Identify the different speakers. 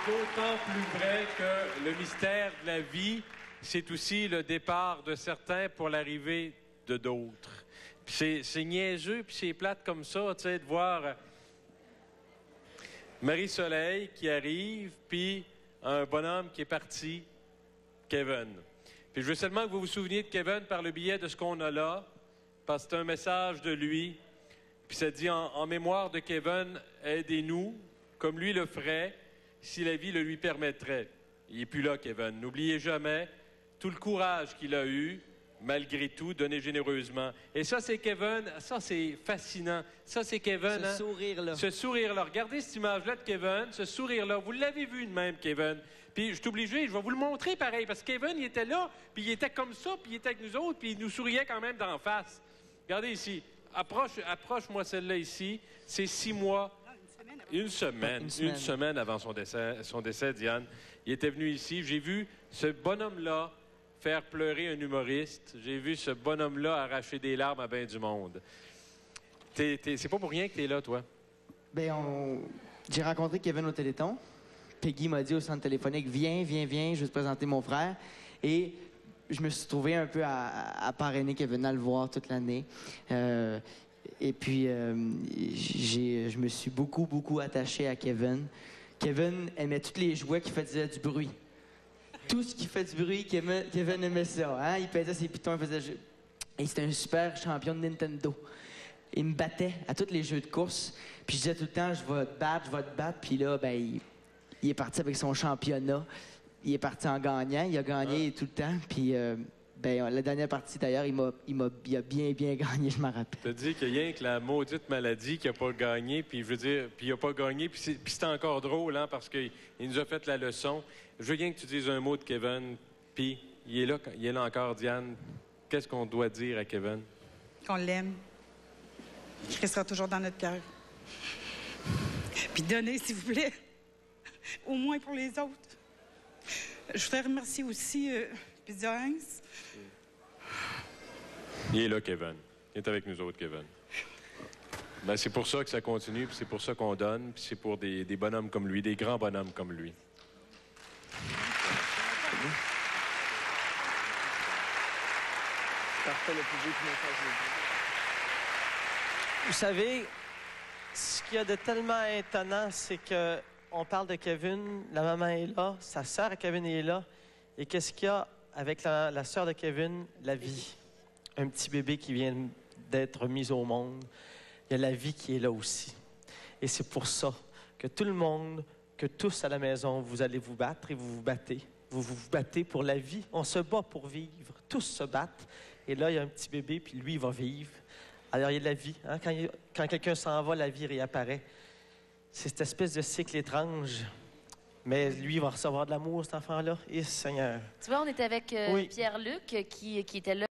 Speaker 1: d'autant plus vrai que le mystère de la vie, c'est aussi le départ de certains pour l'arrivée de d'autres. Puis c'est niaiseux, puis c'est plate comme ça, tu sais, de voir Marie-Soleil qui arrive, puis un bonhomme qui est parti, Kevin. Puis je veux seulement que vous vous souveniez de Kevin par le biais de ce qu'on a là, parce que c'est un message de lui. Puis ça dit en mémoire de Kevin, aidez-nous, comme lui le ferait, si la vie le lui permettrait. Il n'est plus là, Kevin. N'oubliez jamais tout le courage qu'il a eu, malgré tout, donné généreusement. Et ça, c'est Kevin. Ça, c'est fascinant. Ça, c'est Kevin.
Speaker 2: Ce sourire-là.
Speaker 1: Ce sourire-là. Regardez cette image-là de Kevin, ce sourire-là. Vous l'avez vu de même, Kevin. Puis je suis obligé, je vais vous le montrer pareil, parce que Kevin, il était là, puis il était comme ça, puis il était avec nous autres, puis il nous souriait quand même d'en face. Regardez ici. Approche-moi celle-là ici. C'est 6 mois. Une semaine avant son décès, Diane. Il était venu ici. J'ai vu ce bonhomme-là faire pleurer un humoriste. J'ai vu ce bonhomme-là arracher des larmes à bien du monde. C'est pas pour rien que t'es là, toi.
Speaker 2: Ben, j'ai rencontré Kevin au Téléthon. Peggy m'a dit au centre téléphonique, viens, je vais te présenter mon frère. Et je me suis trouvé un peu à parrainer Kevin, à le voir toute l'année. Et puis, je me suis beaucoup attaché à Kevin. Kevin aimait tous les jouets qui faisaient du bruit. Tout ce qui fait du bruit, Kevin aimait ça. Hein? Il pesait ses pitons, il faisait... Et c'était un super champion de Nintendo. Il me battait à tous les jeux de course. Puis je disais tout le temps, je vais te battre. Puis là, ben, il est parti avec son championnat. Il est parti en gagnant. Il a gagné tout le temps. Puis... ben, la dernière partie, d'ailleurs, il a bien gagné, je m'en rappelle.
Speaker 1: Tu as dit qu'il y a rien que la maudite maladie qui n'a pas gagné, puis je veux dire, puis il n'a pas gagné, puis c'est encore drôle, hein, parce qu'il nous a fait la leçon. Je veux bien que tu dises un mot de Kevin, puis il est là encore, Diane. Qu'est-ce qu'on doit dire à Kevin?
Speaker 3: Qu'on l'aime. Qu'il sera toujours dans notre cœur. Puis donnez, s'il vous plaît, au moins pour les autres. Je voudrais remercier aussi... Pizza Heinz.
Speaker 1: Il est là, Kevin. Il est avec nous autres, Kevin. Ben, c'est pour ça que ça continue, puis c'est pour ça qu'on donne, puis c'est pour des bonhommes comme lui, des grands bonhommes comme lui.
Speaker 4: Vous savez, ce qu'il y a de tellement étonnant, c'est que on parle de Kevin, la maman est là, sa sœur à Kevin est là, et qu'est-ce qu'il y a avec la sœur de Kevin? La vie. Un petit bébé qui vient d'être mis au monde. Il y a la vie qui est là aussi. Et c'est pour ça que tout le monde, que tous à la maison, vous allez vous battre et vous vous battez. Vous vous battez pour la vie. On se bat pour vivre. Tous se battent. Et là, il y a un petit bébé, puis lui, il va vivre. Alors, il y a de la vie. Hein? Quand quelqu'un s'en va, la vie réapparaît. C'est cette espèce de cycle étrange. Mais lui, il va recevoir de l'amour, cet enfant-là. Et Seigneur.
Speaker 5: Tu vois, on était avec
Speaker 4: Oui.
Speaker 5: Pierre-Luc qui était là.